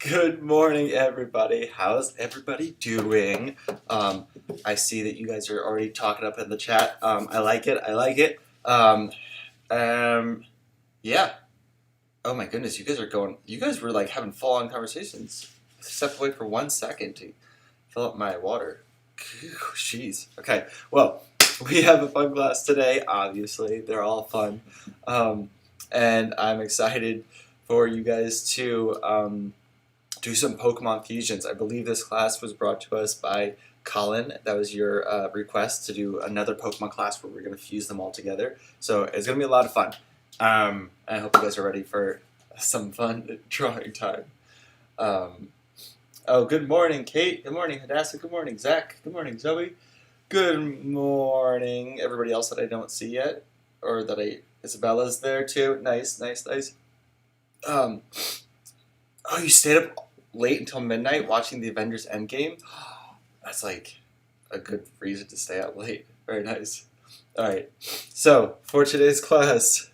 Good morning, everybody. How's everybody doing? I see that you guys are already talking up in the chat. I like it. I like it. Um, yeah. Oh my goodness, you guys are going. You guys were like having full-on conversations. Step away for 1 second to fill up my water. Jeez. Okay. Well, we have a fun class today. Obviously, they're all fun, and I'm excited for you guys to do some Pokemon fusions. I believe this class was brought to us by Colin. That was your request to do another Pokemon class where we're going to fuse them all together. So it's going to be a lot of fun. I hope you guys are ready for some fun drawing time. Oh, good morning, Kate. Good morning, Hadassah. Good morning, Zach. Good morning, Zoe. Good morning, everybody else that I don't see yet, or that Isabella's there too. Nice, nice, nice. Oh, you stayed up late until midnight watching the Avengers Endgame? That's like a good reason to stay out late. Very nice. Alright, so for today's class,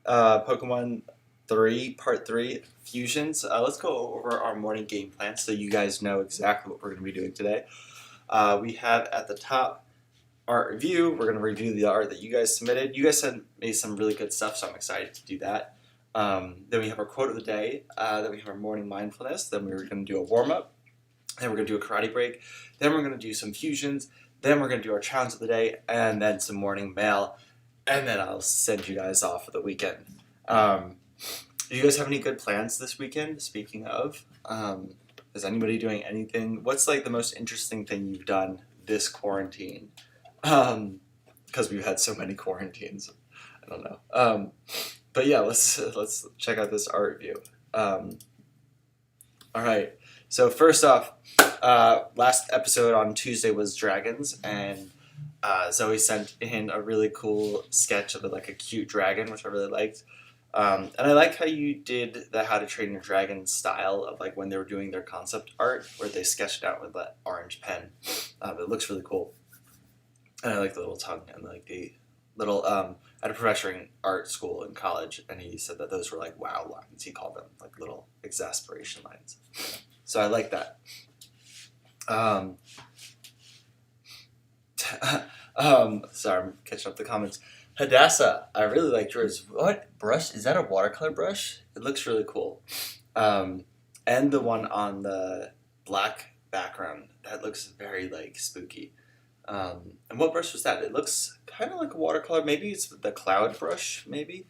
Pokemon 3, Part 3, Fusions, let's go over our morning game plan so you guys know exactly what we're going to be doing today. We have at the top art review. We're going to review the art that you guys submitted. You guys made some really good stuff, so I'm excited to do that. Then we have our quote of the day, then we have our morning mindfulness, then we're going to do a warm-up, then we're going to do a karate break, then we're going to do some fusions, then we're going to do our challenge of the day, and then some morning mail, and then I'll send you guys off for the weekend. Do you guys have any good plans this weekend, speaking of? Is anybody doing anything? What's like the most interesting thing you've done this quarantine? Because we've had so many quarantines. I don't know. But yeah, let's check out this art review. All right. So first off, last episode on Tuesday was dragons, and Zoe sent in a really cool sketch of like a cute dragon, which I really liked. And I like how you did the How to Train Your Dragon style of like when they were doing their concept art, where they sketched it out with that orange pen. It looks really cool, and I like the little tongue and like the little. I had a professor in art school in college, and he said that those were like wow lines. He called them like little exasperation lines. So I like that. Sorry, I'm catching up the comments. Hadassah, I really like yours. What brush? Is that a watercolor brush? It looks really cool. And the one on the black background, that looks very like spooky. And what brush was that? It looks kind of like a watercolor. Maybe it's the cloud brush, maybe?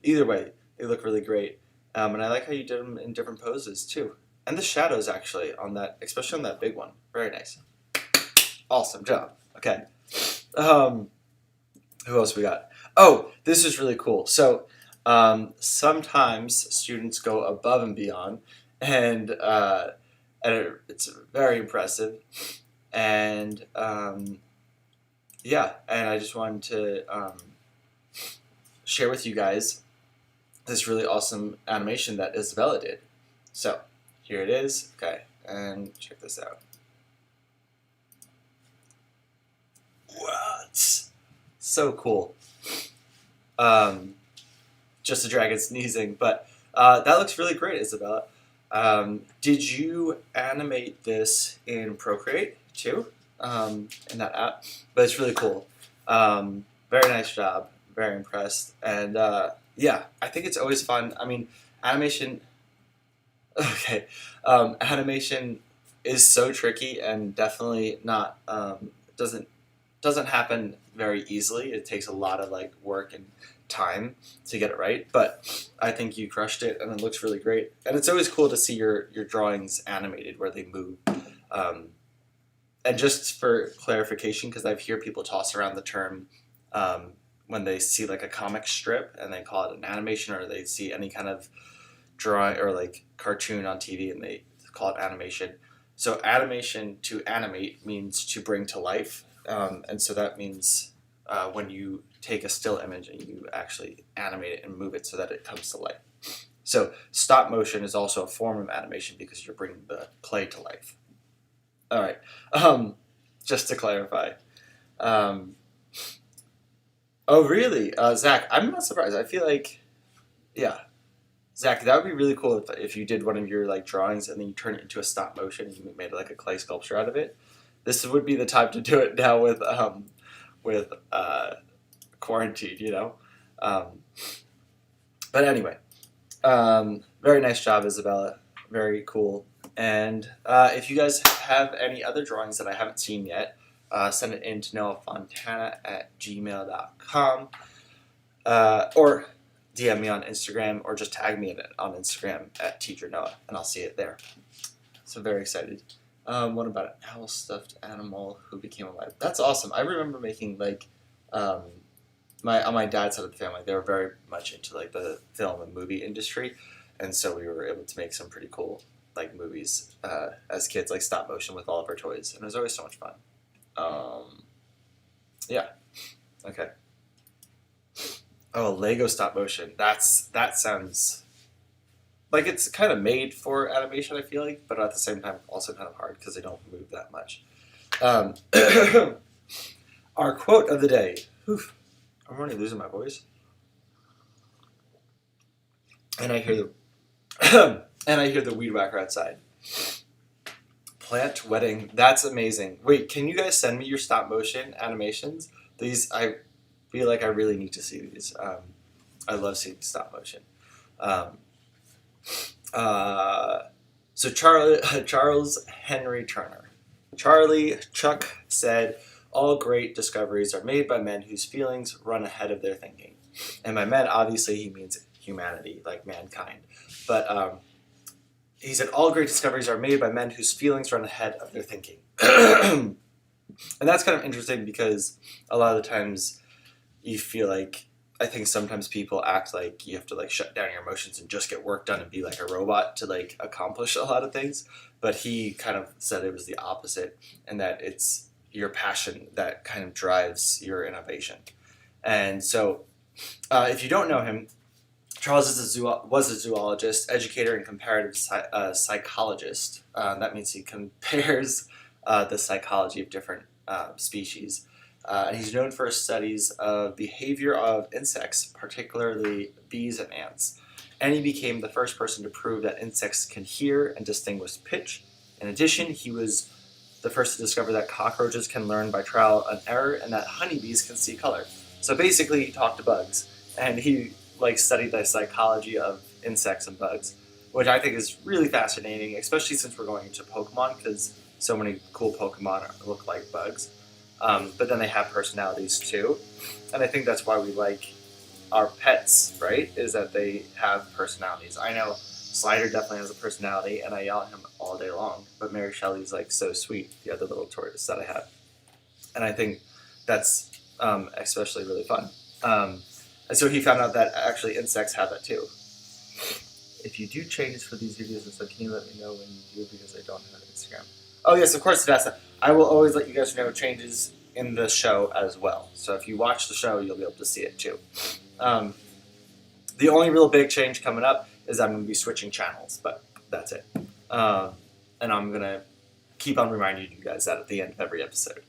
Either way, they look really great. And I like how you did them in different poses, too. And the shadows, actually, on that, especially on that big one. Very nice. Awesome job. Okay. Who else we got? Oh, this is really cool. So, sometimes students go above and beyond, and it's very impressive. And yeah, and I just wanted to share with you guys this really awesome animation that Isabella did. So here it is. Okay, and check this out. What? So cool. Just a dragon sneezing, but that looks really great, Isabella. Did you animate this in Procreate too, in that app? But it's really cool. Very nice job. Very impressed. And yeah, I think it's always fun. I mean, animation. Okay, animation is so tricky and definitely not doesn't happen very easily. It takes a lot of like work and time to get it right, but I think you crushed it, and it looks really great. And it's always cool to see your drawings animated where they move. And just for clarification, because I've heard people toss around the term when they see like a comic strip and they call it an animation, or they see any kind of drawing or like cartoon on TV and they call it animation. So animation, to animate, means to bring to life, and so that means when you take a still image and you actually animate it and move it so that it comes to life. So stop motion is also a form of animation because you're bringing the clay to life. All right, just to clarify. Oh, really? Zach, I'm not surprised. I feel like, yeah, Zach, that would be really cool if you did one of your like drawings and then you turn it into a stop motion and you made like a clay sculpture out of it. This would be the time to do it now with quarantine, you know. Um, but anyway, very nice job, Isabella. Very cool. And if you guys have any other drawings that I haven't seen yet, send it in to noahfontana@gmail.com, or DM me on Instagram, or just tag me in it on Instagram at Teacher Noah, and I'll see it there. So very excited. What about an owl stuffed animal who became alive? That's awesome. I remember making like on my dad's side of the family, they were very much into like the film and movie industry, and so we were able to make some pretty cool like movies as kids, like stop motion with all of our toys, and it was always so much fun. Yeah. Okay. Oh, Lego stop motion. That sounds like it's kind of made for animation, I feel like, but at the same time also kind of hard because they don't move that much. Our quote of the day. Oof, I'm already losing my voice. And I hear the weed whacker outside. Plant wedding. That's amazing. Wait, can you guys send me your stop motion animations? These, I feel like I really need to see these. I love seeing stop motion. So Charles Henry Turner. Charlie Chuck said, "All great discoveries are made by men whose feelings run ahead of their thinking." And by men, obviously, he means humanity, like mankind. But he said, "All great discoveries are made by men whose feelings run ahead of their thinking." And that's kind of interesting because a lot of the times you feel like, I think sometimes people act like you have to like shut down your emotions and just get work done and be like a robot to like accomplish a lot of things. But he kind of said it was the opposite, and that it's your passion that kind of drives your innovation. And so if you don't know him, Charles was a zoologist, educator, and comparative psychologist. That means he compares the psychology of different species. And he's known for his studies of behavior of insects, particularly bees and ants. And he became the first person to prove that insects can hear and distinguish pitch. In addition, he was the first to discover that cockroaches can learn by trial and error, and that honeybees can see color. So basically, he talked to bugs, and he like studied the psychology of insects and bugs, which I think is really fascinating, especially since we're going into Pokemon, because so many cool Pokemon look like bugs. But then they have personalities too. And I think that's why we like our pets, right? Is that they have personalities. I know Slider definitely has a personality, and I yell at him all day long. But Mary Shelley's like so sweet, the other little tortoise that I have. And I think that's especially really fun. And so he found out that actually insects have that too. If you do changes for these videos and stuff, can you let me know when you do, because I don't have Instagram? Oh yes, of course, Vanessa. I will always let you guys know changes in the show as well. So if you watch the show, you'll be able to see it too. The only real big change coming up is I'm going to be switching channels, but that's it. And I'm going to keep on reminding you guys that at the end of every episode.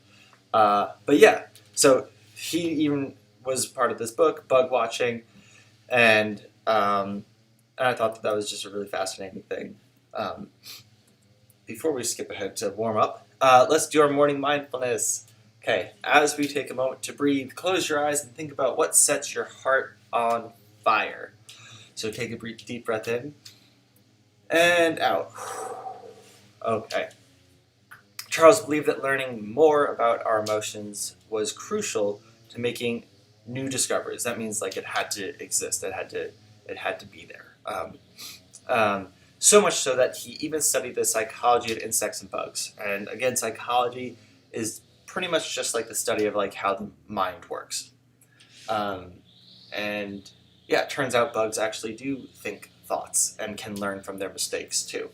But yeah, so he even was part of this book, Bug Watching, and I thought that was just a really fascinating thing. Before we skip ahead to warm up, let's do our morning mindfulness. Okay, as we take a moment to breathe, close your eyes and think about what sets your heart on fire. So take a deep breath in and out. Okay. Charles believed that learning more about our emotions was crucial to making new discoveries. That means like it had to exist. It had to be there. So much so that he even studied the psychology of insects and bugs. And again, psychology is pretty much just like the study of like how the mind works. And yeah, it turns out bugs actually do think thoughts and can learn from their mistakes too.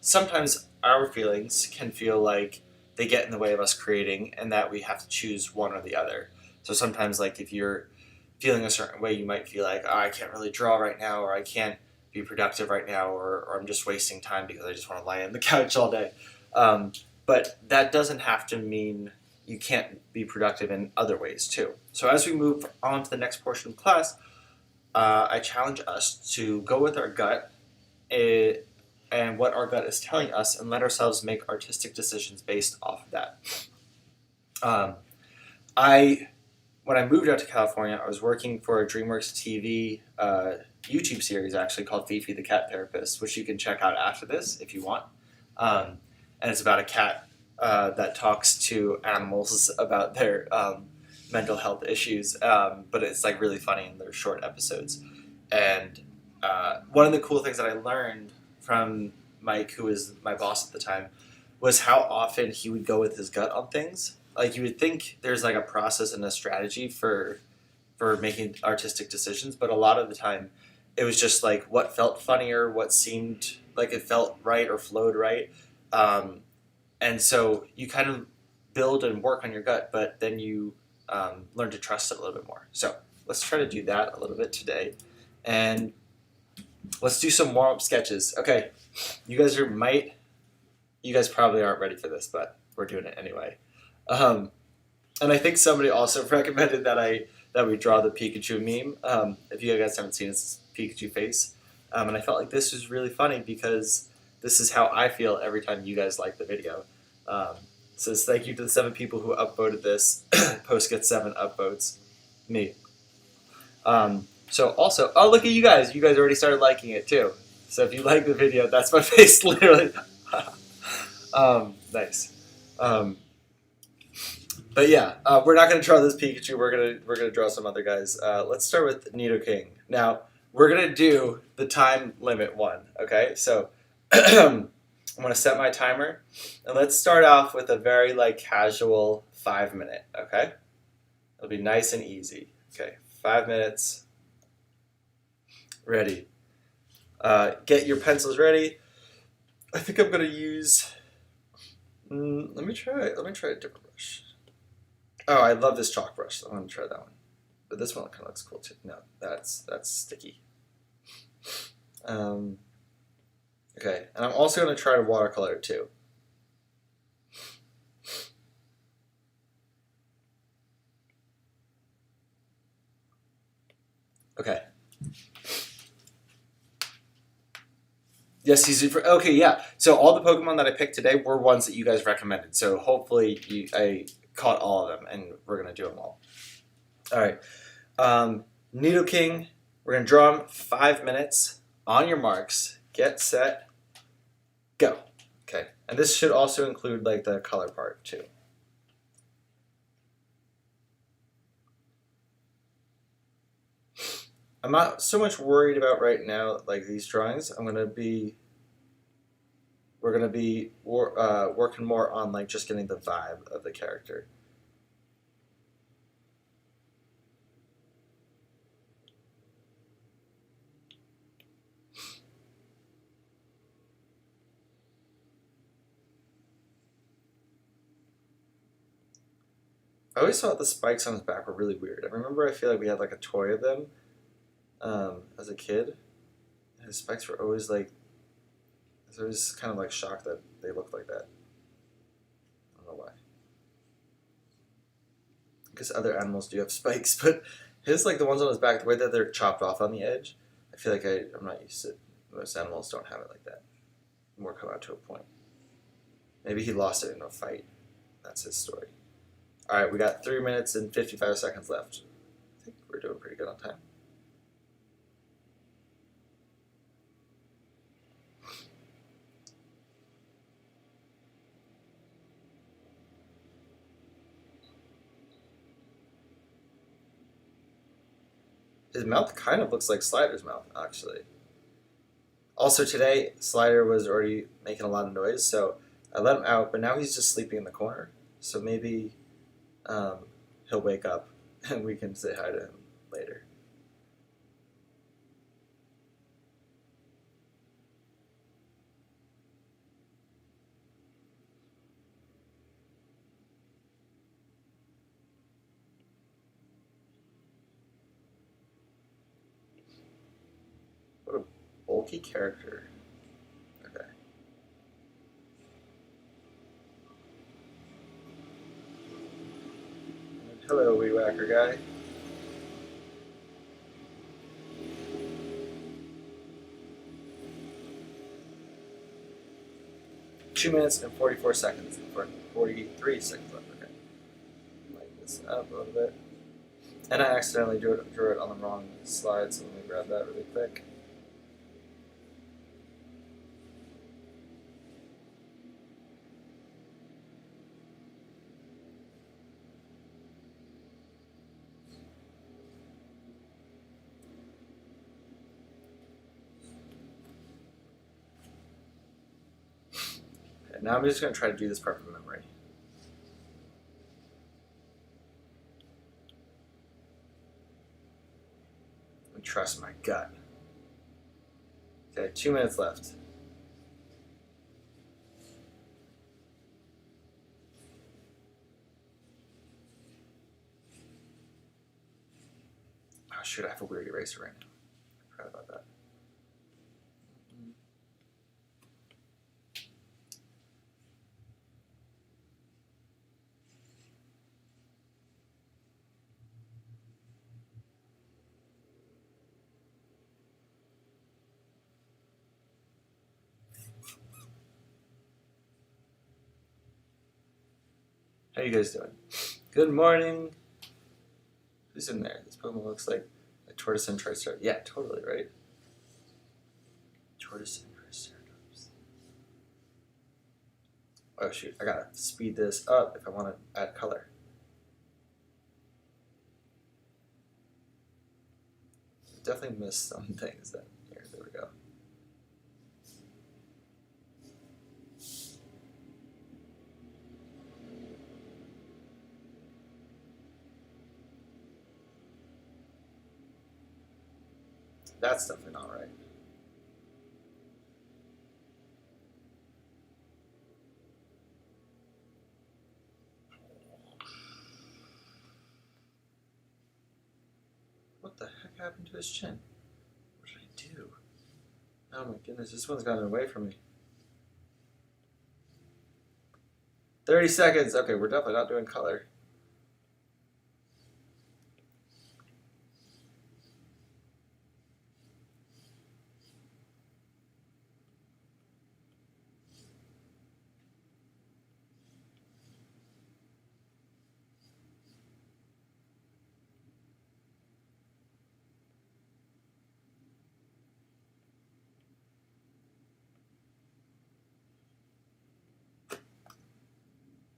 Sometimes our feelings can feel like they get in the way of us creating, and that we have to choose one or the other. So sometimes like if you're feeling a certain way, you might feel like, oh, I can't really draw right now, or I can't be productive right now, or I'm just wasting time because I just want to lie on the couch all day. But that doesn't have to mean you can't be productive in other ways too. So as we move on to the next portion of class, I challenge us to go with our gut and what our gut is telling us, and let ourselves make artistic decisions based off of that. Um, I when I moved out to California, I was working for a DreamWorks TV YouTube series actually called Fifi the Cat Therapist, which you can check out after this if you want. Um, and it's about a cat that talks to animals about their mental health issues, but it's like really funny in their short episodes. And one of the cool things that I learned from Mike, who was my boss at the time, was how often he would go with his gut on things. Like you would think there's like a process and a strategy for making artistic decisions, but a lot of the time it was just like what felt funnier, what seemed like it felt right or flowed right. Um, and so you kind of build and work on your gut, but then you learn to trust it a little bit more. So let's try to do that a little bit today. And let's do some warm up sketches. Okay, you guys probably aren't ready for this, but we're doing it anyway. Um, and I think somebody also recommended that we draw the Pikachu meme. If you guys haven't seen it, it's Pikachu face. And I felt like this was really funny because this is how I feel every time you guys like the video. Um, so it's thank you to the 7 people who upvoted this. Post gets 7 upvotes. Me. So also, oh look at you guys! You guys already started liking it too. So if you like the video, that's my face literally. Nice. Um, but yeah, we're not going to draw this Pikachu. We're gonna draw some other guys. Let's start with Nidoking. Now we're gonna do the time limit one. Okay, so I'm gonna set my timer, and let's start off with a very like casual 5 minute. Okay, it'll be nice and easy. Okay, 5 minutes. Ready. Get your pencils ready. I think I'm gonna use. Let me try a different brush. Oh, I love this chalk brush. I'm gonna try that one. But this one kind of looks cool too. No, that's sticky. Okay, and I'm also gonna try to watercolor too. Okay. Yes, he's okay. Yeah. So all the Pokemon that I picked today were ones that you guys recommended. So hopefully I caught all of them, and we're gonna do them all. All right. Nidoking. We're gonna draw him 5 minutes. On your marks. Get set. Go. Okay. And this should also include like the color part too. I'm not so much worried about right now like these drawings. We're gonna be working more on like just getting the vibe of the character. I always thought the spikes on his back were really weird. I remember I feel like we had like a toy of them as a kid. And his spikes were always like, I was always kind of like shocked that they looked like that. I don't know why. I guess other animals do have spikes, but his like the ones on his back, the way that they're chopped off on the edge, I feel like I'm not used to it. Most animals don't have it like that. More come out to a point. Maybe he lost it in a fight. That's his story. All right, we got 3 minutes and 55 seconds left. I think we're doing pretty good on time. His mouth kind of looks like Slider's mouth, actually. Also today, Slider was already making a lot of noise, so I let him out, but now he's just sleeping in the corner. So maybe he'll wake up and we can say hi to him later. What a bulky character. Okay. Hello, Weed Whacker guy. 2 minutes and 44 seconds. 43 seconds left. Okay. Light this up a little bit. And I accidentally drew it on the wrong slide, so let me grab that really quick. Okay, now I'm just going to try to do this part from memory. Trust my gut. Okay, 2 minutes left. Oh shoot, I have a weird eraser right now. I forgot about that. How you guys doing? Good morning. Who's in there? This Pokemon looks like a tortoise and triceratops. Yeah, totally, right? Tortoise and triceratops. Oh shoot, I gotta speed this up if I want to add color. Definitely missed some things then. Here, there we go. That's definitely not right. What the heck happened to his chin? What did I do? Oh my goodness, this one's gotten away from me. 30 seconds. Okay, we're definitely not doing color.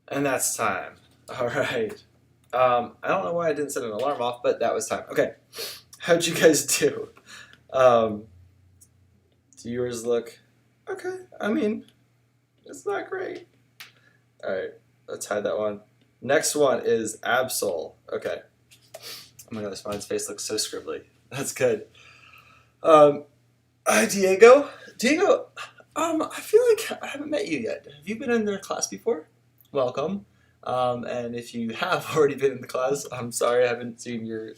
And that's time. All right. I don't know why I didn't set an alarm off, but that was time. Okay. How'd you guys do? Do yours look okay? I mean, it's not great. All right. Let's hide that one. Next one is Absol. Okay. Oh my god, this mine's face looks so scribbly. That's good. Hi, Diego. Diego, I feel like I haven't met you yet. Have you been in their class before? Welcome. And if you have already been in the class, I'm sorry I haven't seen your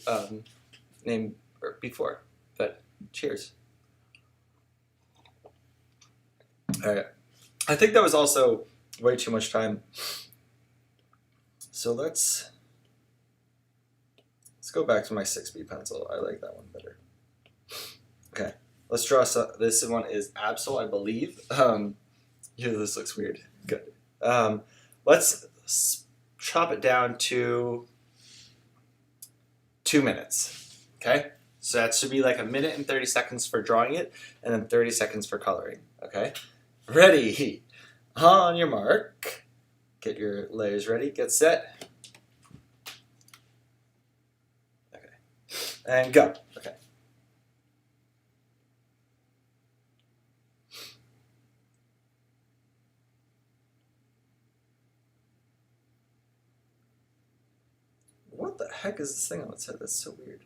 name before. But cheers. All right. I think that was also way too much time. So let's go back to my 6B pencil. I like that one better. Okay. Let's draw. This one is Absol, I believe. Yeah, this looks weird. Good. Let's chop it down to 2 minutes. Okay? So that should be like 1 minute and 30 seconds for drawing it, and then 30 seconds for coloring. Okay? Ready. On your mark. Get your layers ready. Get set. Okay. And go. Okay. What the heck is this thing on its head? That's so weird.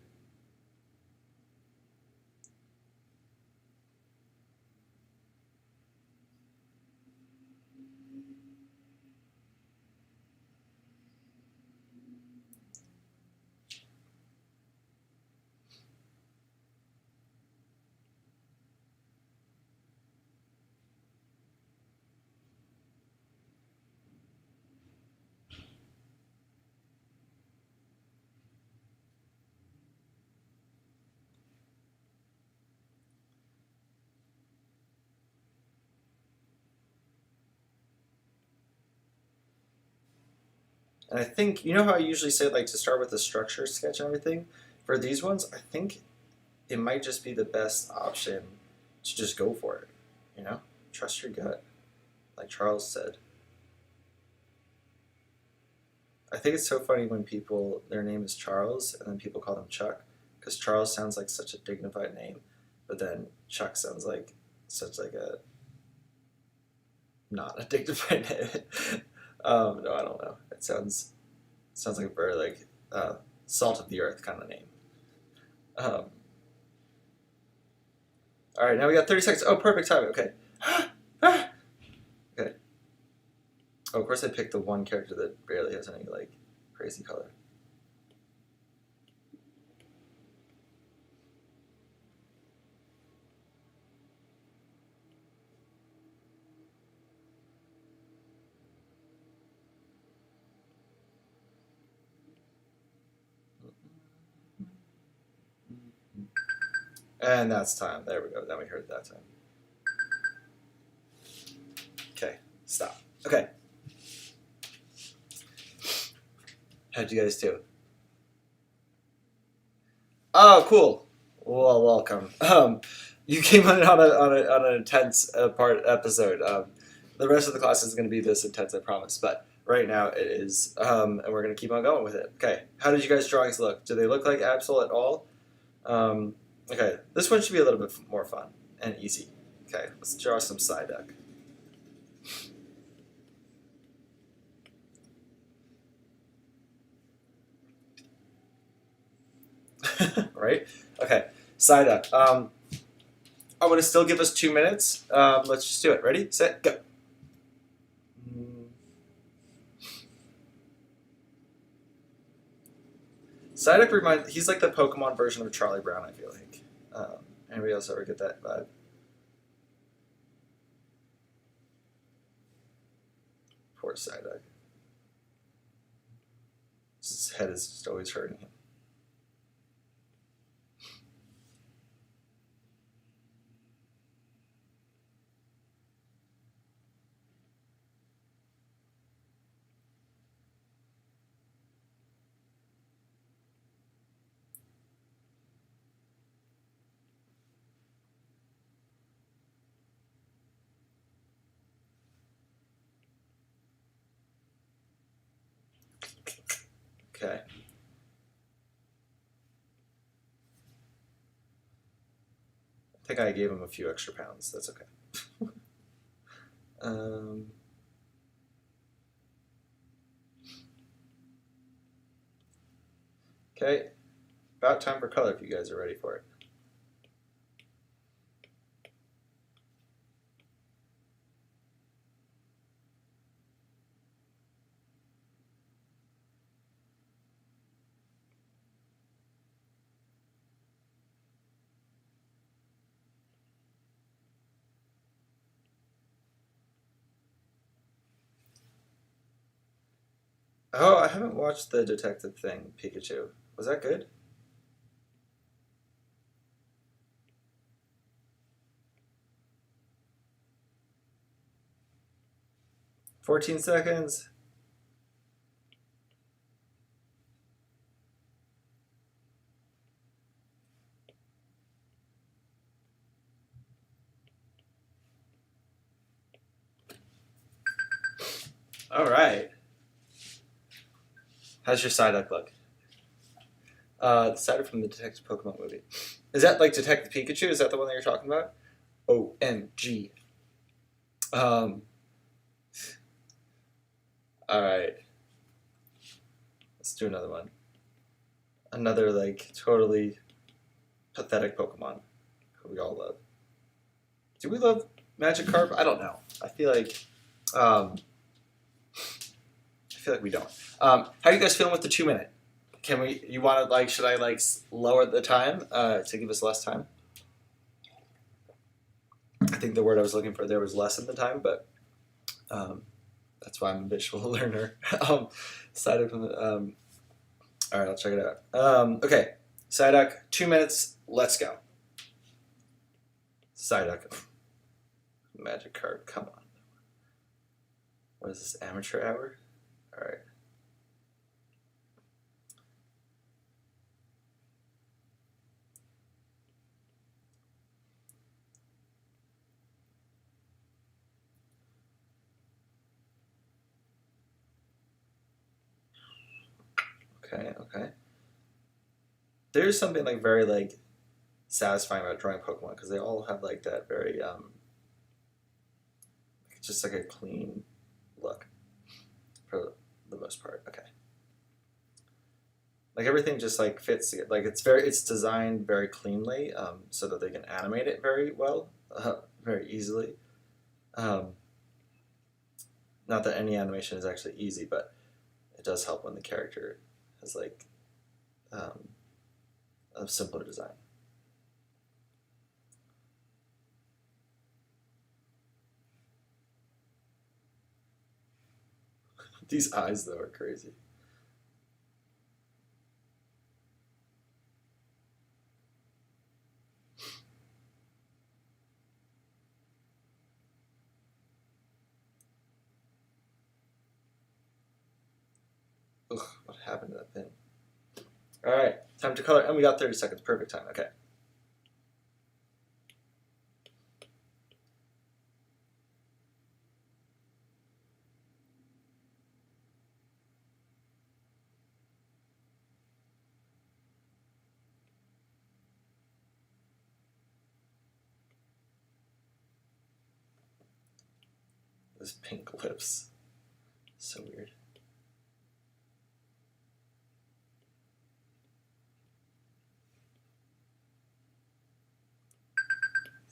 And I think, you know how I usually say like to start with the structure sketch and everything? For these ones, I think it might just be the best option to just go for it. You know? Trust your gut, like Charles said. I think it's so funny when people, their name is Charles, and then people call them Chuck, because Charles sounds like such a dignified name, but then Chuck sounds like such like a not a dignified name. No, I don't know. It sounds like a very like salt of the earth kind of name. Um, all right, now we got 30 seconds. Oh, perfect timing. Okay. Okay. Oh, of course I picked the one character that barely has any like crazy color. And that's time. There we go. Then we heard that time. Okay, stop. Okay. How'd you guys do? Oh, cool. Well, welcome. You came on an intense part episode. The rest of the class is going to be this intense, I promise. But right now it is, and we're going to keep on going with it. Okay. How did you guys' drawings look? Do they look like Absol at all? Okay. This one should be a little bit more fun and easy. Okay. Let's draw some Psyduck. Right? Okay. Psyduck. I'm going to still give us 2 minutes. Let's just do it. Ready, set, go. Psyduck he's like the Pokemon version of Charlie Brown, I feel like. Anybody else ever get that vibe? Poor Psyduck. His head is just always hurting him. Okay. I think I gave him a few extra pounds. That's okay. Okay. About time for color if you guys are ready for it. Oh, I haven't watched the detective thing, Pikachu. Was that good? 14 seconds. All right. How's your Psyduck look? The Psyduck from the Detective Pokemon movie. Is that like Detective Pikachu? Is that the one that you're talking about? OMG. Um, all right. Let's do another one. Another like totally pathetic Pokemon who we all love. Do we love Magikarp? I don't know. I feel like we don't. How are you guys feeling with the 2 minute? Can we? You want to like? Should I like lower the time to give us less time? I think the word I was looking for there was lessen the time, but that's why I'm a visual learner. Psyduck. All right, I'll check it out. Okay, Psyduck. 2 minutes. Let's go. Psyduck. Magikarp. Come on. What is this? Amateur hour. All right. Okay. There's something like very like satisfying about drawing Pokemon because they all have like that very just like a clean look for the most part. Okay. Like everything just like fits together. Like it's designed very cleanly so that they can animate it very well, very easily. Um, Not that any animation is actually easy, but it does help when the character has like a simpler design. These eyes though are crazy. Ugh, what happened to that thing? All right, time to color, and we got 30 seconds. Perfect time. Okay. Those pink lips, so weird.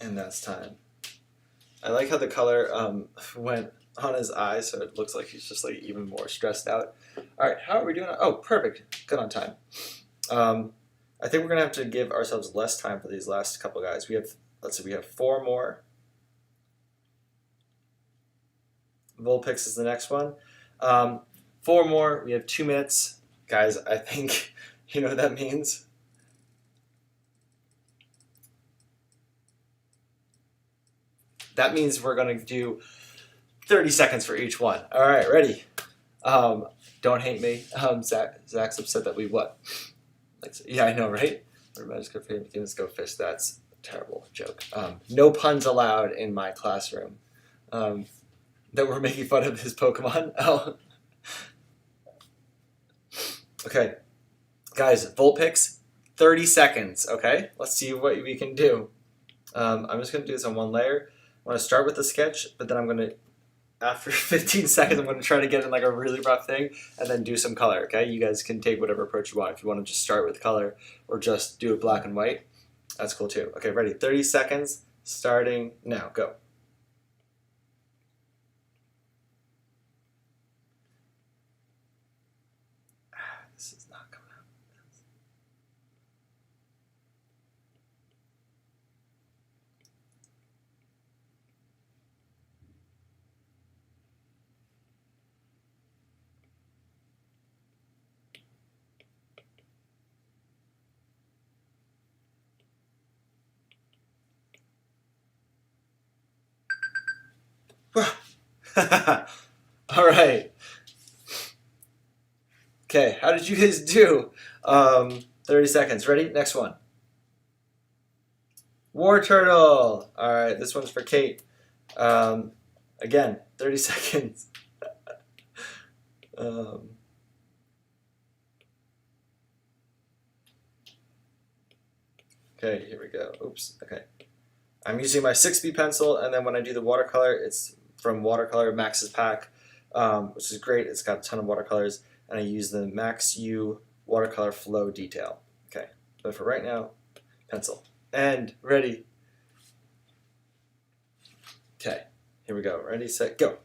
And that's time. I like how the color went on his eye, so it looks like he's just like even more stressed out. All right, how are we doing? Oh, perfect. Good on time. I think we're gonna have to give ourselves less time for these last couple guys. We have, let's see, we have 4 more. Vulpix is the next one. 4 more. We have 2 minutes, guys. I think you know what that means. That means we're going to do 30 seconds for each one. All right, ready? Don't hate me. Zach's upset that we what? Like, yeah, I know, right? Everybody's good for him. Let's go fish. That's a terrible joke. No puns allowed in my classroom. That we're making fun of his Pokemon. Oh. Okay, guys, Vulpix, 30 seconds. Okay, let's see what we can do. I'm just going to do this on one layer. I'm going to start with the sketch, but then I'm going to, after 15 seconds, I'm going to try to get in like a really rough thing and then do some color, okay? You guys can take whatever approach you want. If you want to just start with color or just do it black and white, that's cool too. Okay, ready? 30 seconds, starting now. Go. This is not coming out. All right. Okay, how did you guys do? 30 seconds. Ready? Next one. War Turtle. All right, this one's for Kate. Again, 30 seconds. Okay, here we go. Oops. Okay. I'm using my 6B pencil, and then when I do the watercolor, it's from Watercolor Max's pack, which is great. It's got a ton of watercolors, and I use the Max U watercolor flow detail. Okay, but for right now, pencil. And ready. Okay, here we go. Ready, set, go.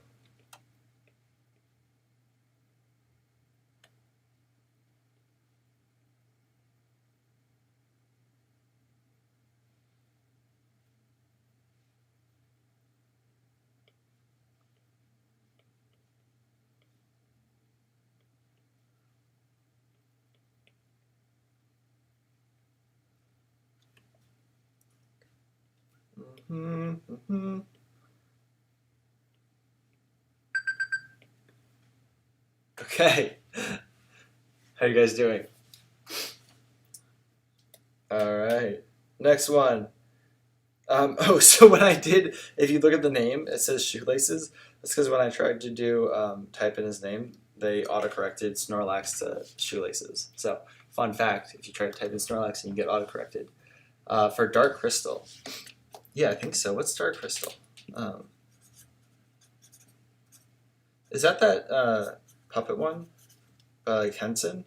Okay. How you guys doing? All right. Next one. So when I did, if you look at the name, it says shoelaces. That's because when I tried to do type in his name, they autocorrected Snorlax to shoelaces. So, fun fact, if you try to type in Snorlax and you get autocorrected. For Dark Crystal. Yeah, I think so. What's Dark Crystal? Is that puppet one? Like Henson?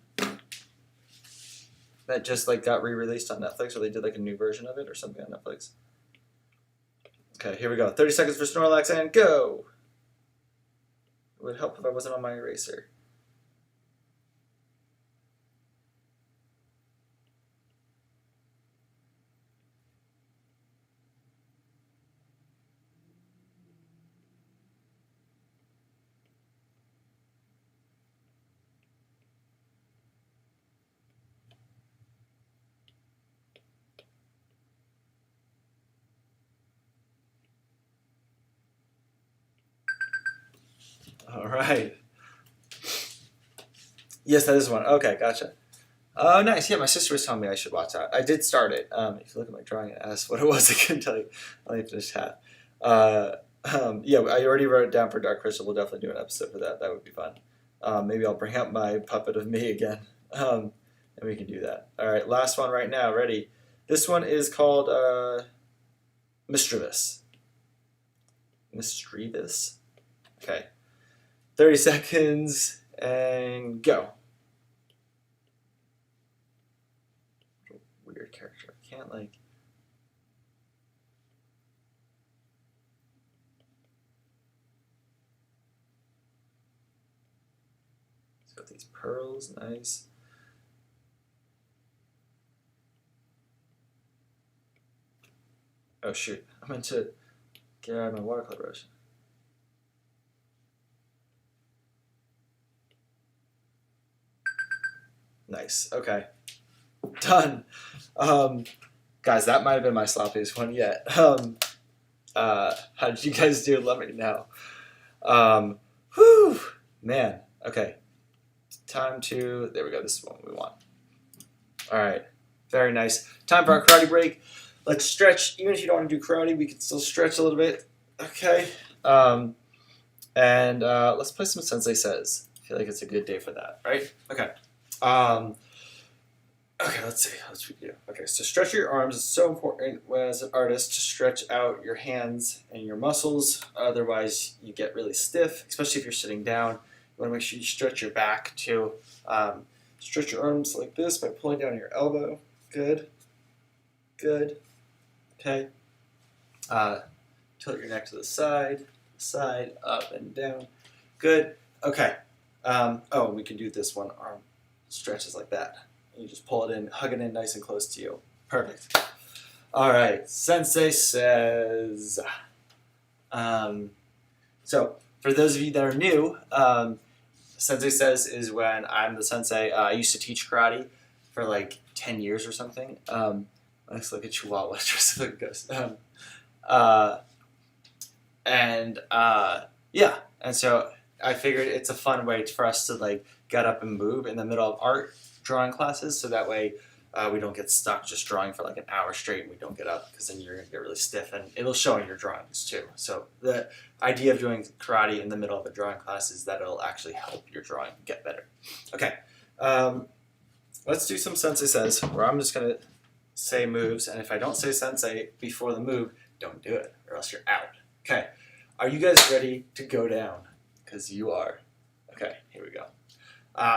That just like got re-released on Netflix, or they did like a new version of it or something on Netflix. Okay, here we go. 30 seconds for Snorlax and go! It would help if I wasn't on my eraser. All right. Yes, that is one. Okay, gotcha. Oh, nice. Yeah, my sister was telling me I should watch that. I did start it. If you look at my drawing and ask what it was, I couldn't tell you. I only finished half. Yeah, I already wrote it down for Dark Crystal. We'll definitely do an episode for that. That would be fun. Maybe I'll bring up my puppet of me again, and we can do that. All right, last one right now. Ready? This one is called Mischievous. Mischievous? Okay. 30 seconds and go. Weird character. I can't like. It's got these pearls. Nice. Oh shoot. I meant to get out of my watercolor brush. Nice. Okay. Done. Guys, that might have been my sloppiest one yet. How did you guys do? Let me know. Whew. Man. Okay. Time to... There we go. This is what we want. All right. Very nice. Time for our karate break. Let's stretch. Even if you don't want to do karate, we can still stretch a little bit. Okay. And let's play some Sensei Says. I feel like it's a good day for that, right? Okay. Okay, let's see. Let's review. Okay, so stretch your arms. It's so important as an artist to stretch out your hands and your muscles. Otherwise, you get really stiff, especially if you're sitting down. You want to make sure you stretch your back too. Stretch your arms like this by pulling down your elbow. Good. Good. Okay. Tilt your neck to the side, up and down. Good. Okay. Oh, we can do this one arm stretches like that. And you just pull it in, hug it in nice and close to you. Perfect. All right. Sensei Says. So, for those of you that are new, Sensei Says is when I'm the sensei. I used to teach karate for like 10 years or something. Looks like a chihuahua dressed like a ghost. Yeah, and so I figured it's a fun way for us to like get up and move in the middle of art drawing classes, so that way we don't get stuck just drawing for like an hour straight and we don't get up, because then you're going to get really stiff and it'll show in your drawings too. So the idea of doing karate in the middle of a drawing class is that it'll actually help your drawing get better. Okay, let's do some Sensei Says, where I'm just going to say moves, and if I don't say sensei before the move, don't do it, or else you're out. Okay, are you guys ready to go down? Because you are. Okay, here we go.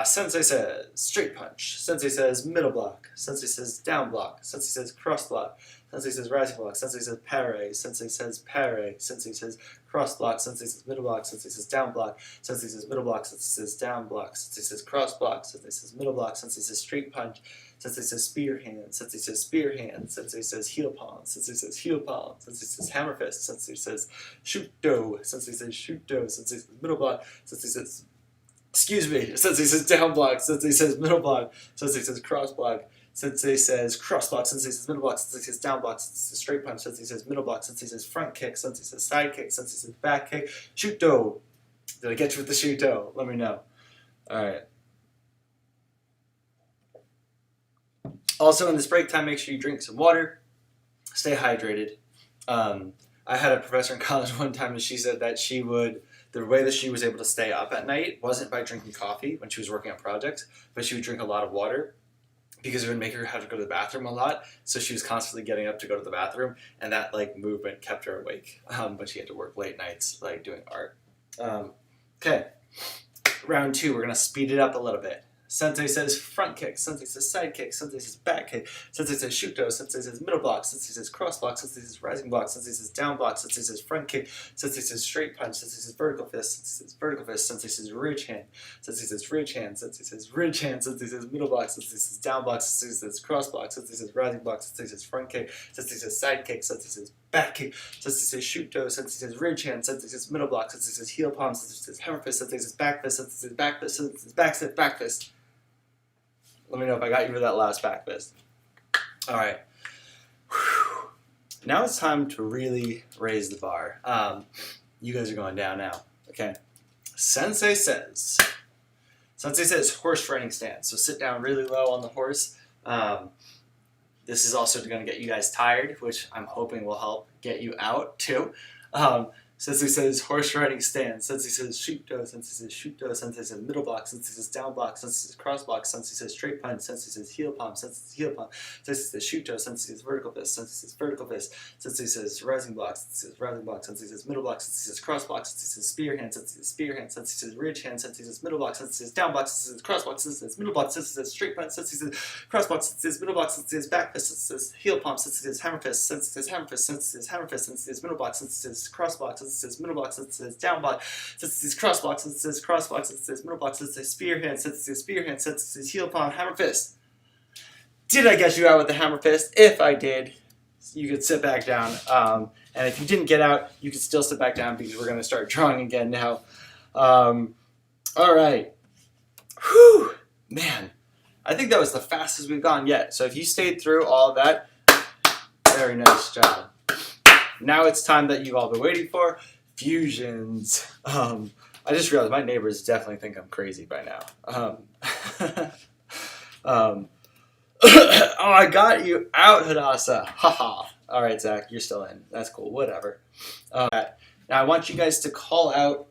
Sensei says straight punch. Sensei says middle block. Sensei says down block. Sensei says cross block. Sensei says rising block. Sensei says parry. Sensei says parry. Sensei says cross block. Sensei says middle block. Sensei says down block. Sensei says middle block. Sensei says down block. Sensei says cross block. Sensei says middle block. Sensei says straight punch. Sensei says spear hand. Sensei says spear hand. Sensei says heel palm. Sensei says heel palm. Sensei says hammer fist. Sensei says shoot do. Sensei says shoot do. Sensei says middle block. Sensei says Sensei says down block. Sensei says middle block. Sensei says cross block. Sensei says cross block. Sensei says middle block. Sensei says down block. Sensei says straight punch. Sensei says middle block. Sensei says front kick. Sensei says side kick. Sensei says back kick. Shoot do. Did I get you with the shoot do? Let me know. All right. Also, in this break time, make sure you drink some water. Stay hydrated. I had a professor in college one time, and she said that she would the way that she was able to stay up at night wasn't by drinking coffee when she was working on projects, but she would drink a lot of water because it would make her have to go to the bathroom a lot. So she was constantly getting up to go to the bathroom, and that like movement kept her awake. But she had to work late nights, like doing art. Okay, round 2. We're gonna speed it up a little bit. Sensei says front kick, sensei says side kick, sensei says back kick, sensei says shuto, sensei says middle block, sensei says cross block, sensei says rising block, sensei says down block, sensei says front kick, sensei says straight punch, sensei says vertical fist, sensei says vertical fist, sensei says ridge hand, sensei says ridge hand, sensei says ridge hand, sensei says middle block, sensei says down block, sensei says cross block, sensei says rising block, sensei says front kick, sensei says side kick, sensei says back kick, sensei says shuto, sensei says ridge hand, sensei says middle block, sensei says heel palm, sensei says hammer fist, sensei says back fist, sensei says back fist, sensei says back fist. Let me know if I got you for that last back fist. All right. Whew. Now it's time to really raise the bar. You guys are going down now. Okay. Sensei says horse riding stance. So sit down really low on the horse. This is also going to get you guys tired, which I'm hoping will help get you out too. Sensei says horse riding stance. Sensei says shuto. Sensei says shuto. Sensei says middle block. Sensei says down block. Sensei says cross block. Sensei says straight punch. Sensei says heel palm. Sensei says heel palm. Sensei says shuto. Sensei says vertical fist. Sensei says vertical fist. Sensei says rising block. Sensei says rising block. Sensei says middle block. Sensei says cross block. Sensei says spear hand. Sensei says spear hand. Sensei says ridge hand. Sensei says middle block. Sensei says down block. Sensei says cross block. Sensei says middle block. Sensei says straight punch. Sensei says cross block. Sensei says middle block. Sensei says back fist. Sensei says heel palm. Sensei says hammer fist. Sensei says hammer fist. Sensei says hammer fist. Sensei says middle block. Sensei says cross block. Sensei says middle block. Sensei says down block, since it says cross block, since it says cross block, since it says middle block, since it says spear hand, since it says spear hand, since it says heel palm, hammer fist. Did I get you out with the hammer fist? If I did, you could sit back down. And if you didn't get out, you could still sit back down because we're going to start drawing again now. All right. Whew. Man, I think that was the fastest we've gone yet. So if you stayed through all of that, very nice job. Now it's time that you've all been waiting for. Fusions. I just realized my neighbors definitely think I'm crazy by now. Oh, I got you out, Hadassah. Haha. All right, Zach, you're still in. That's cool. Whatever. Now I want you guys to call out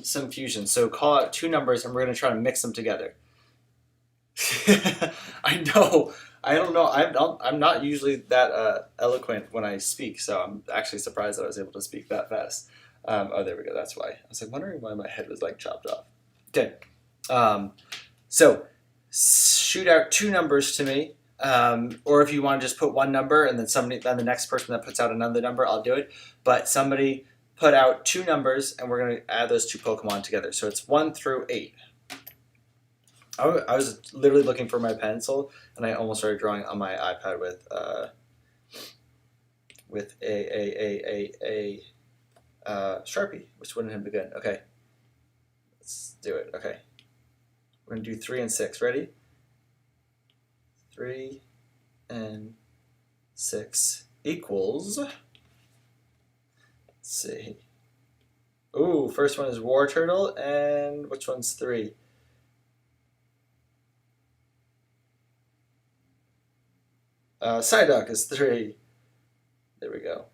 some fusions. So call out 2 numbers, and we're going to try to mix them together. I know. I don't know. I'm not usually that eloquent when I speak, so I'm actually surprised that I was able to speak that fast. Oh, there we go. That's why. I was like wondering why my head was like chopped off. Okay. So shoot out 2 numbers to me, or if you want to just put 1 number and then the next person that puts out another number, I'll do it. But somebody put out 2 numbers, and we're going to add those 2 Pokemon together. So it's 1 through 8. I was literally looking for my pencil, and I almost started drawing on my iPad with a Sharpie, which wouldn't have been good. Okay, let's do it. Okay, we're gonna do 3 and 6. Ready? 3 and 6 equals. Let's see. Ooh, first one is War Turtle, and which one's 3? Psyduck is 3. There we go.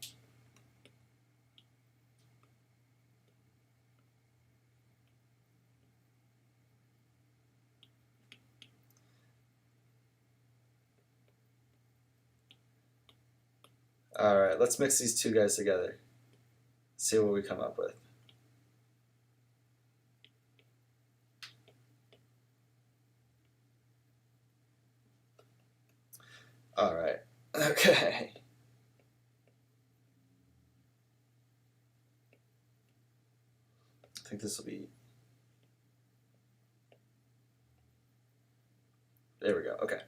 All right, let's mix these 2 guys together. See what we come up with. All right. Okay. I think this will be. There we go. Okay.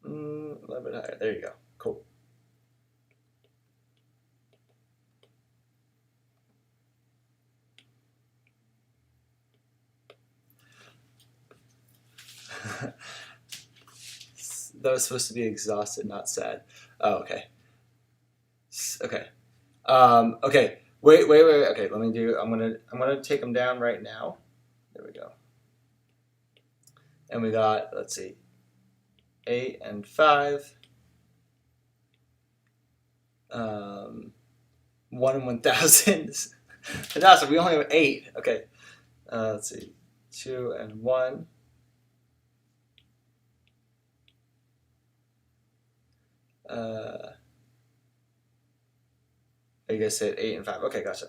A little bit higher. There you go. Cool. That was supposed to be exhausted, not sad. Oh, okay. Okay. Okay. Wait. Okay, let me do. I'm gonna take them down right now. There we go. And we got, let's see, 8 and 5. 1 1 in 1,000. Hadassah, we only have 8. Okay. Let's see. 2 and 1. You guys said 8 and 5. Okay, gotcha.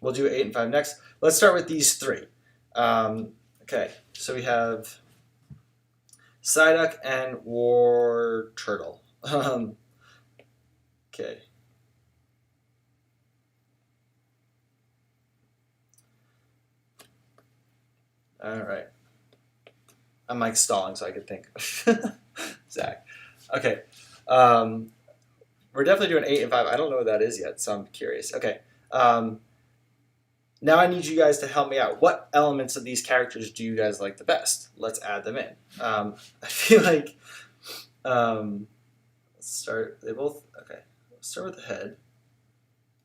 We'll do 8 and 5 next. Let's start with these 3. Okay, so we have Psyduck and War Turtle. Okay. All right. I'm like stalling so I could think. Zach. Okay. We're definitely doing 8 and 5. I don't know what that is yet, so I'm curious. Okay. Now I need you guys to help me out. What elements of these characters do you guys like the best? Let's add them in. I feel like let's start. They both okay. Let's start with the head.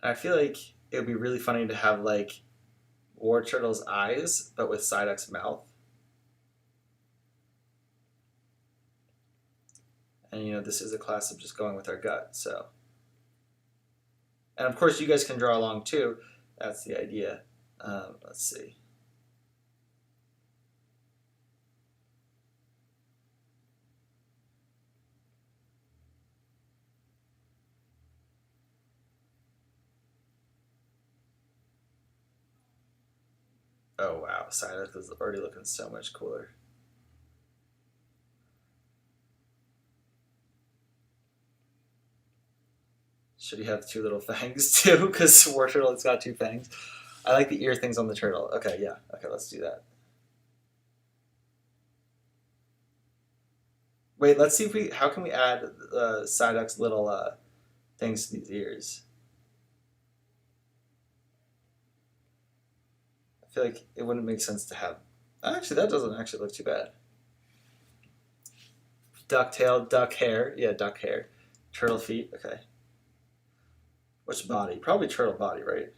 I feel like it would be really funny to have like War Turtle's eyes, but with Psyduck's mouth. And you know, this is a class of just going with our gut. So, and of course, you guys can draw along too. That's the idea. Let's see. Oh wow, Psyduck is already looking so much cooler. Should he have 2 little fangs too? Because War Turtle has got 2 fangs. I like the ear things on the turtle. Okay, yeah. Okay, let's do that. Wait, let's see if we. How can we add Psyduck's little things to these ears? I feel like it wouldn't make sense to have. Actually, that doesn't actually look too bad. Duck tail, duck hair. Yeah, duck hair. Turtle feet. Okay. Which body? Probably turtle body, right?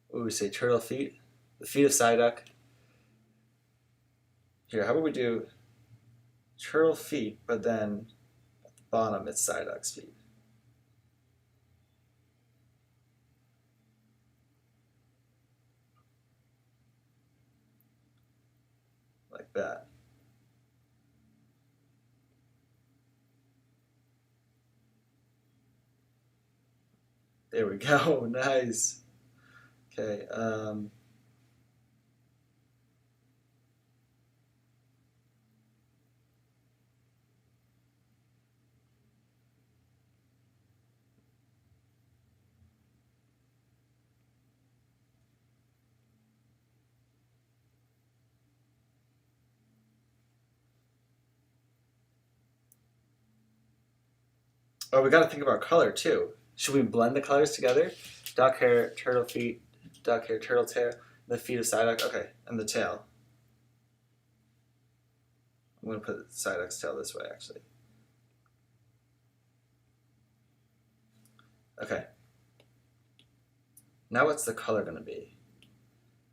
What would we say? Turtle feet? The feet of Psyduck. Here, how about we do turtle feet, but then at the bottom it's Psyduck's feet. Like that. There we go. Nice. Okay. Oh, we got to think about color too. Should we blend the colors together? Duck hair, turtle feet, duck hair, turtle tail, the feet of Psyduck. Okay, and the tail. I'm going to put Psyduck's tail this way, actually. Okay. Now what's the color going to be?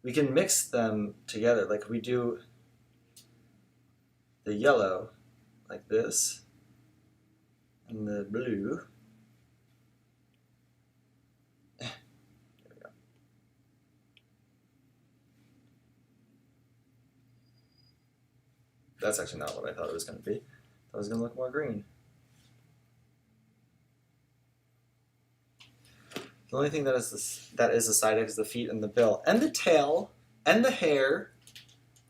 We can mix them together. Like we do the yellow, like this, and the blue. There we go. That's actually not what I thought it was going to be. I thought it was going to look more green. The only thing that is the Psyduck is the feet and the bill. And the tail. And the hair.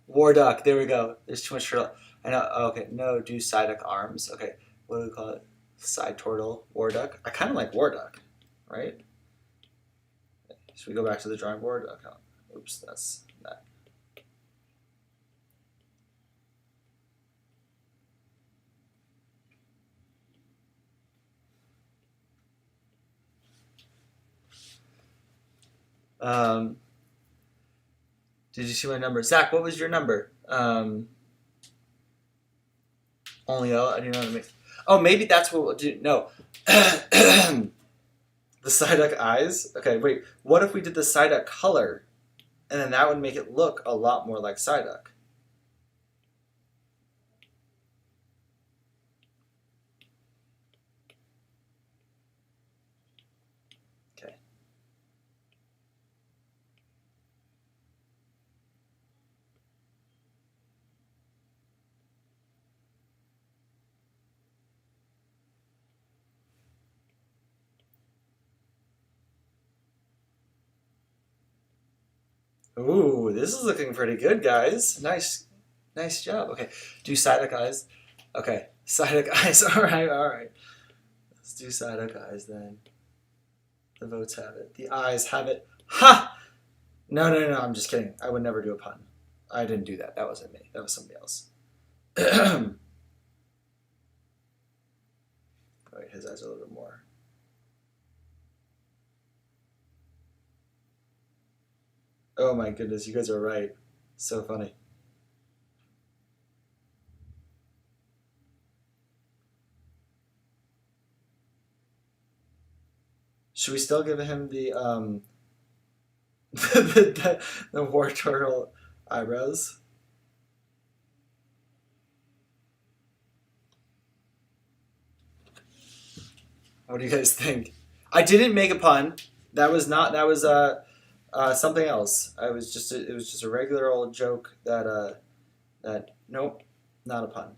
War duck. There we go. There's too much turtle. I know. Okay. No, do Psyduck arms. Okay. What do we call it? Side turtle. War duck. I kind of like war duck. Right? Should we go back to the drawing board? Okay. Oops. That's that. Did you see my number? Zach, what was your number? Only L? I didn't know how to make. Oh, maybe that's what we'll do. No. The Psyduck eyes? Okay, wait. What if we did the Psyduck color and then that would make it look a lot more like Psyduck. Okay. Ooh, this is looking pretty good, guys. Nice job. Okay, do Psyduck eyes. Okay, Psyduck eyes. All right. Let's do Psyduck eyes then. The votes have it. The eyes have it. Ha! No. I'm just kidding. I would never do a pun. I didn't do that. That wasn't me. That was somebody else. Wait, his eyes are a little bit more. Oh my goodness, you guys are right. So funny. Should we still give him the the war turtle eyebrows? What do you guys think? I didn't make a pun. That was not. That was something else. I was just. It was just a regular old joke that that nope, not a pun.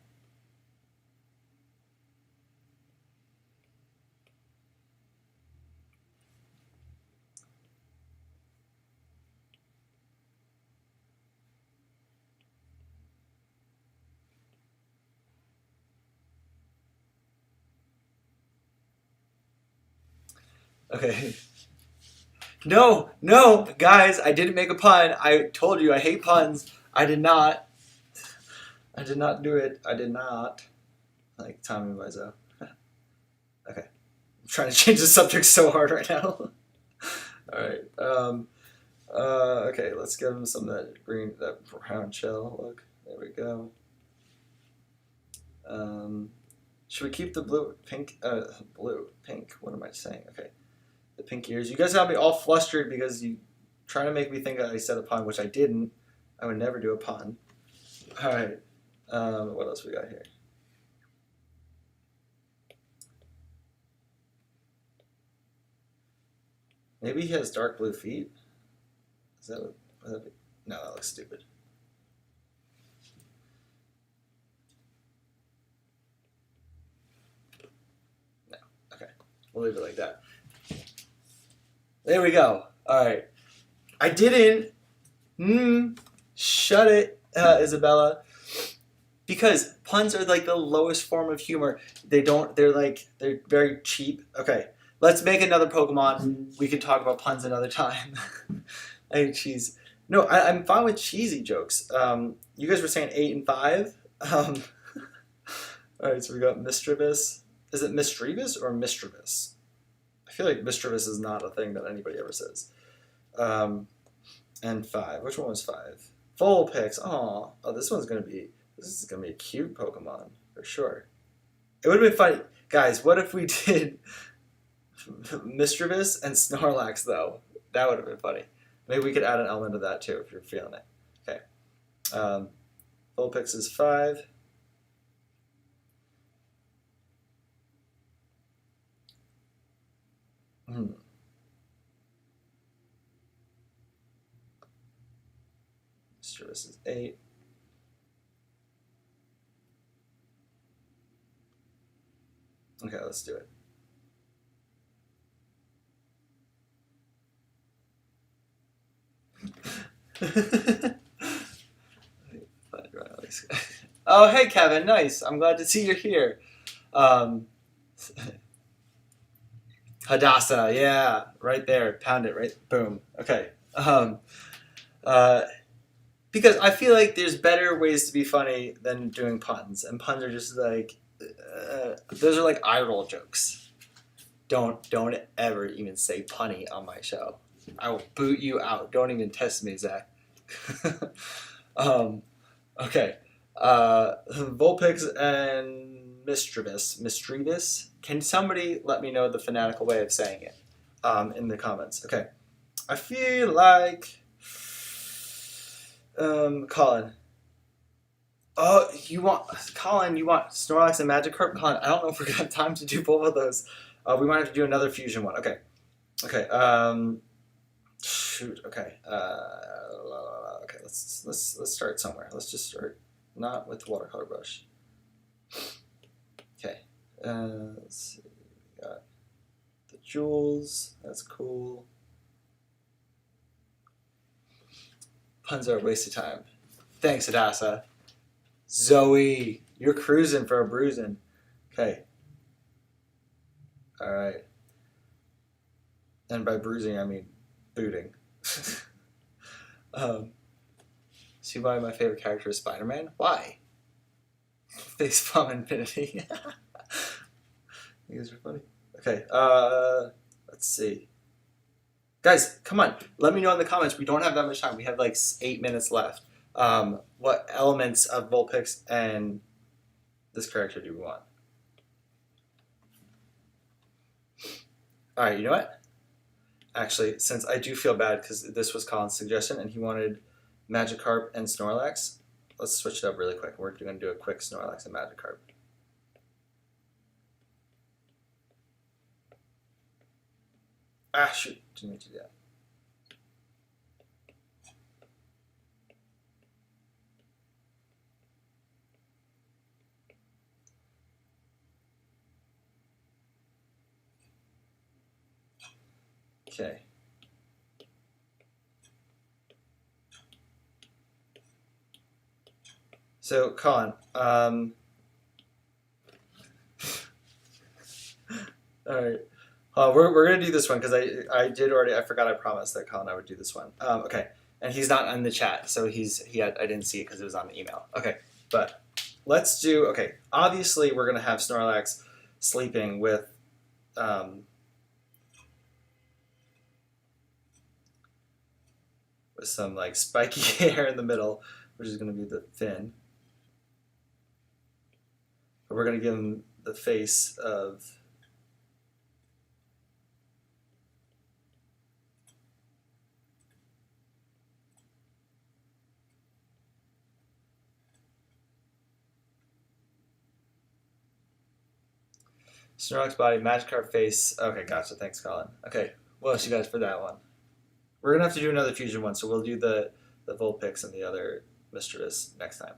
Okay. No, guys, I didn't make a pun. I told you I hate puns. I did not. I did not do it. I did not. Like Tommy Wiseau. Okay. I'm trying to change the subject so hard right now. Alright. Okay, let's give him some of that brown shell look. There we go. Should we keep the pink, what am I saying? Okay. The pink ears. You guys got me all flustered because you trying to make me think I said a pun, which I didn't. I would never do a pun. Alright. What else we got here? Maybe he has dark blue feet? Is that what that be? No, that looks stupid. No. Okay. We'll leave it like that. There we go. Alright. I didn't. Shut it, Isabella. Because puns are like the lowest form of humor. They're very cheap. Okay. Let's make another Pokemon. We can talk about puns another time. I hate cheese. No, I'm fine with cheesy jokes. You guys were saying 8 and 5. Alright, so we got Mischievous. Is it Mischievous or Mischievous? I feel like Mischievous is not a thing that anybody ever says. And 5. Which one was 5? Vulpix. Oh, this is gonna be a cute Pokemon for sure. It would have been funny, guys. What if we did Mischievous and Snorlax though? That would have been funny. Maybe we could add an element of that too if you're feeling it. Okay. Vulpix is 5. Mischievous is 8. Okay, let's do it. Oh, hey, Kevin. Nice. I'm glad to see you're here. Hadassah. Yeah, right there. Pound it. Right. Boom. Okay. Because I feel like there's better ways to be funny than doing puns, and puns are just like those are like eye roll jokes. Don't ever even say punny on my show. I will boot you out. Don't even test me, Zach. Okay. Vulpix and Mischievous. Can somebody let me know the fanatical way of saying it in the comments? Okay. I feel like Colin. Oh, Colin, you want Snorlax and Magikarp? Colin, I don't know if we're gonna have time to do both of those. We might have to do another fusion one. Okay. Okay. Shoot. Okay. Okay. Let's start somewhere. Let's just start not with the watercolor brush. Okay. Let's see. We got the jewels. That's cool. Puns are a waste of time. Thanks, Hadassah. Zoe, you're cruising for a bruising. Okay. All right. And by bruising, I mean booting. See why my favorite character is Spider-Man? Why? Facepalm Infinity. You guys are funny. Okay. Let's see. Guys, come on. Let me know in the comments. We don't have that much time. We have like 8 minutes left. What elements of Vulpix and this character do we want? All right, you know what? Actually, since I do feel bad because this was Colin's suggestion and he wanted Magikarp and Snorlax, let's switch it up really quick. We're going to do a quick Snorlax and Magikarp. Ah, shoot. Didn't mean to do that. Okay. So, Colin, all right. We're going to do this one because I forgot I promised that Colin and I would do this one. Okay. And he's not in the chat, so I didn't see it because it was on the email. Okay. But let's do, okay. Obviously, we're going to have Snorlax sleeping with, with some like spiky hair in the middle, which is going to be the fin. But we're going to give him the face of Snorlax body, Magikarp face. Okay, gotcha. Thanks, Colin. Okay, what else you guys for that one? We're gonna have to do another fusion one, so we'll do the Vulpix and the other Mischievous next time.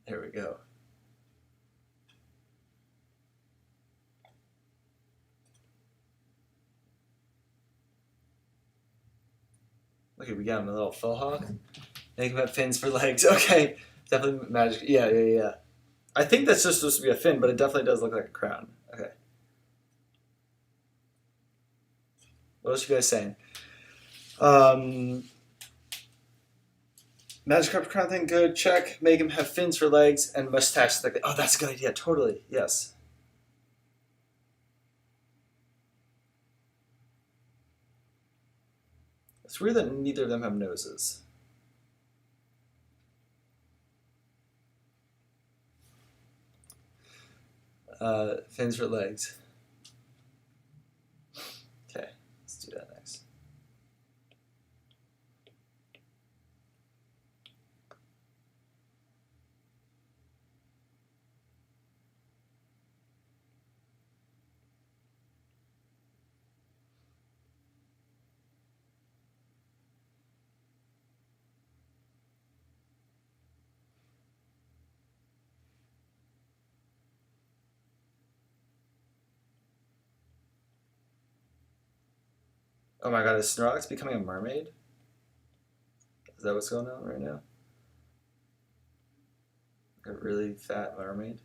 There we go. Okay, we got him a little faux hawk. Make him have fins for legs. Okay, definitely magic. Yeah. I think that's just supposed to be a fin, but it definitely does look like a crown. Okay. What else you guys saying? Magikarp crown thing, good. Check. Make him have fins for legs and mustache. Oh, that's a good idea. Totally. Yes. It's weird that neither of them have noses. Fins for legs. Okay, let's do that next. Oh my god, is Snorlax becoming a mermaid? Is that what's going on right now? A really fat mermaid?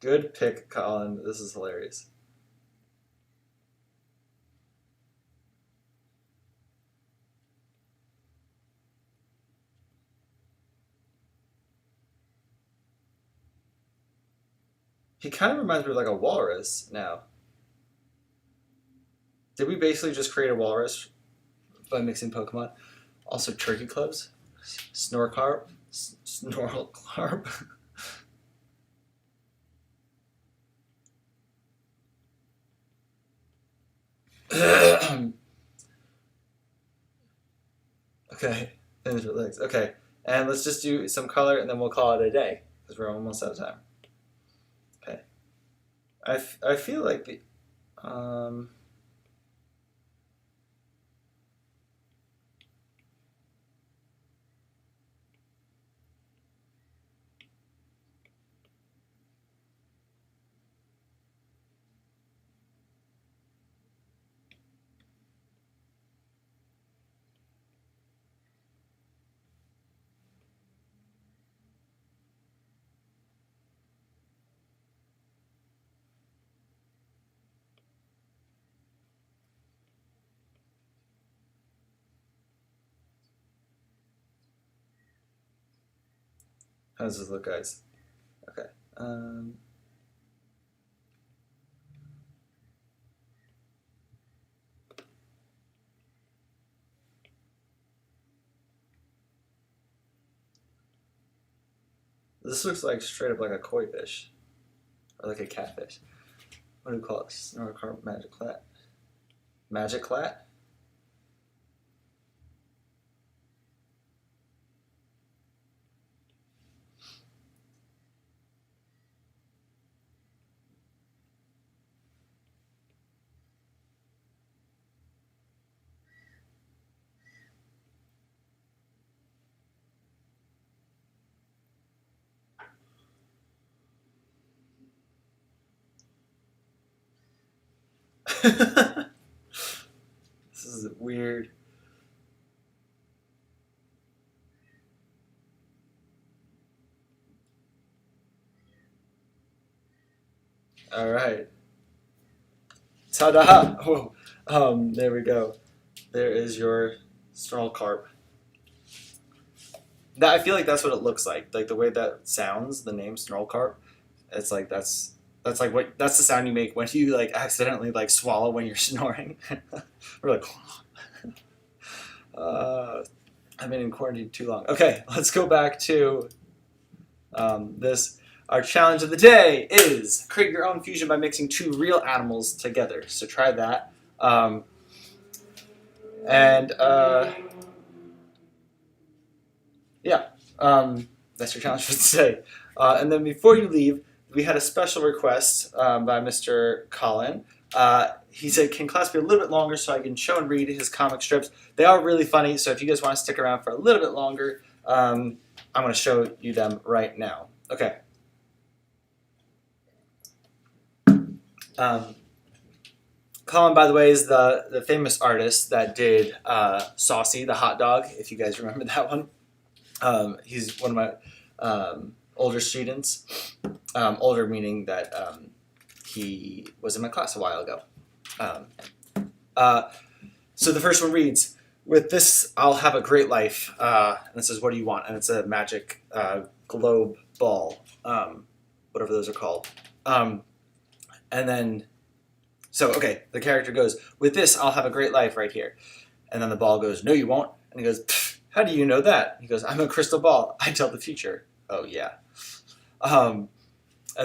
Good pick, Colin. This is hilarious. He kind of reminds me of like a walrus now. Did we basically just create a walrus by mixing Pokemon? Also, turkey clubs, Snorcarp, Snorkelcarp. Okay, finish with legs. Okay, and let's just do some color and then we'll call it a day because we're almost out of time. Okay, I feel like the how does this look, guys? Okay. This looks like straight up like a koi fish or like a catfish. What do we call it? Snorcarp Magiclat. Magiclat? This is weird. All right. Ta-da! Oh, there we go. There is your Snorkelcarp. That I feel like that's what it looks like the way that sounds. The name Snorkelcarp. It's like that's the sound you make when you like accidentally like swallow when you're snoring. We're like, I've been in quarantine too long. Okay, let's go back to this. Our challenge of the day is create your own fusion by mixing two real animals together. So try that. Yeah, that's your challenge for today. And then before you leave, we had a special request by Mr. Colin. He said, can class be a little bit longer so I can show and read his comic strips? They are really funny, so if you guys want to stick around for a little bit longer, I'm going to show you them right now. Okay. Colin, by the way, is the famous artist that did Saucy, the hot dog, if you guys remember that one. He's one of my older students. Older meaning that he was in my class a while ago. So the first one reads, with this, I'll have a great life. And it says, what do you want? And it's a magic globe ball, whatever those are called. And then, so, okay, the character goes, with this, I'll have a great life right here. And then the ball goes, no, you won't. And he goes, how do you know that? He goes, I'm a crystal ball. I tell the future. Oh, yeah. And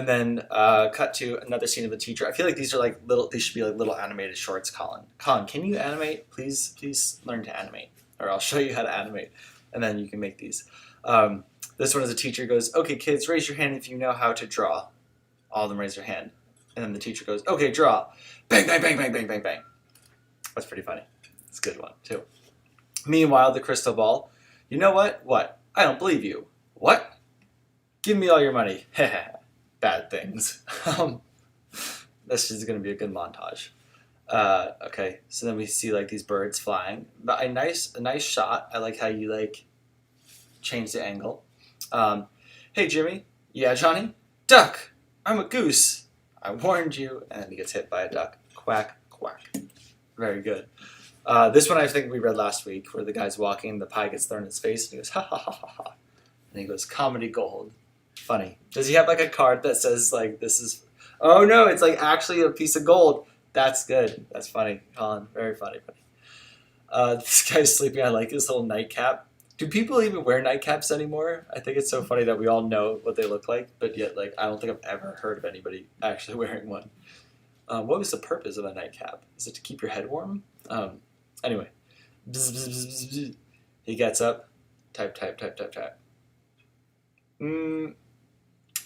then cut to another scene of the teacher. I feel like these are these should be like little animated shorts, Colin. Colin, can you animate? Please learn to animate. Or I'll show you how to animate. And then you can make these. This one is a teacher goes, okay, kids, raise your hand if you know how to draw. All of them raise their hand. And then the teacher goes, okay, draw. Bang, bang, bang, bang, bang, bang, bang. That's pretty funny. It's a good one, too. Meanwhile, the crystal ball. You know what? What? I don't believe you. What? Give me all your money. Bad things. This is going to be a good montage. Okay, so then we see like these birds flying. But a nice shot. I like how you like change the angle. Hey, Jimmy. Yeah, Johnny? Duck! I'm a goose. I warned you. And then he gets hit by a duck. Quack, quack. Very good. This one I think we read last week where the guy's walking, the pie gets thrown in his face, and he goes, ha, ha, ha, ha, ha. And he goes, comedy gold. Funny. Does he have like a card that says like, this is Oh no, it's like actually a piece of gold. That's good. That's funny, Colin. Very funny, buddy. This guy's sleeping on like his little nightcap. Do people even wear nightcaps anymore? I think it's so funny that we all know what they look like, but yet like I don't think I've ever heard of anybody actually wearing one. What was the purpose of a nightcap? Is it to keep your head warm? Anyway, bzz, bzz, bzz, bzz, bzz. He gets up, type. I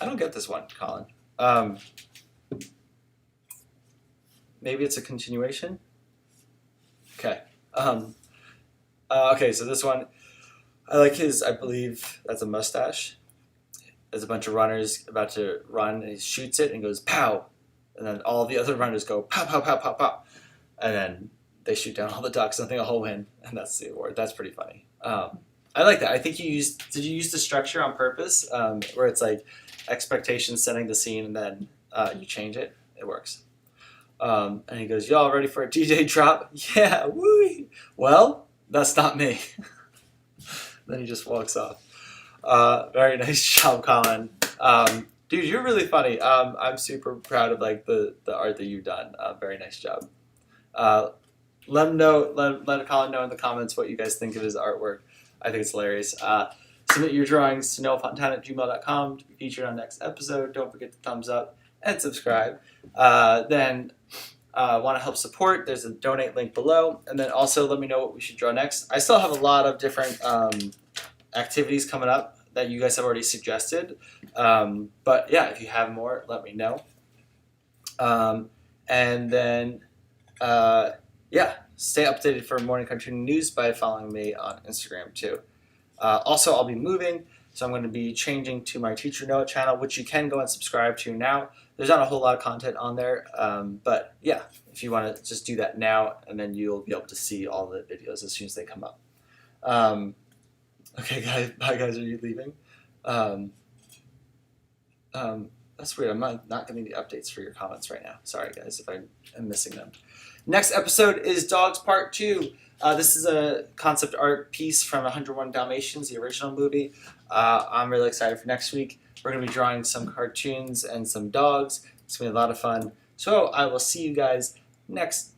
don't get this one, Colin. Maybe it's a continuation. Okay. Okay, so this one, I like his, I believe that's a mustache. There's a bunch of runners about to run, and he shoots it and goes, pow! And then all the other runners go, pow, pow, pow, pow, pow. And then they shoot down all the ducks, and I think a whole win, and that's the award. That's pretty funny. I like that. I think did you use the structure on purpose, where it's like expectations setting the scene, and then you change it? It works. And he goes, y'all ready for a DJ drop? Yeah, woo! Well, that's not me. Then he just walks off. Very nice job, Colin. Dude, you're really funny. I'm super proud of like the art that you've done. Very nice job. Let him know. Let Colin know in the comments what you guys think of his artwork. I think it's hilarious. Submit your drawings to noahfontana@gmail.com to be featured on next episode. Don't forget to thumbs up and subscribe. Then want to help support, there's a donate link below. And then also let me know what we should draw next. I still have a lot of different activities coming up that you guys have already suggested. But yeah, if you have more, let me know. And then, yeah, stay updated for morning cartoon news by following me on Instagram too. Also, I'll be moving, so I'm going to be changing to my Teacher Noah channel, which you can go and subscribe to now. There's not a whole lot of content on there, but yeah, if you want to just do that now, and then you'll be able to see all the videos as soon as they come up. Okay, guys, bye guys, are you leaving? That's weird, I'm not getting the updates for your comments right now. Sorry guys if I am missing them. Next episode is Dogs Part 2. This is a concept art piece from 101 Dalmatians, the original movie. I'm really excited for next week. We're going to be drawing some cartoons and some dogs. It's going to be a lot of fun. So I will see you guys next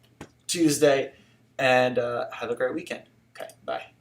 Tuesday, and have a great weekend. Okay, bye.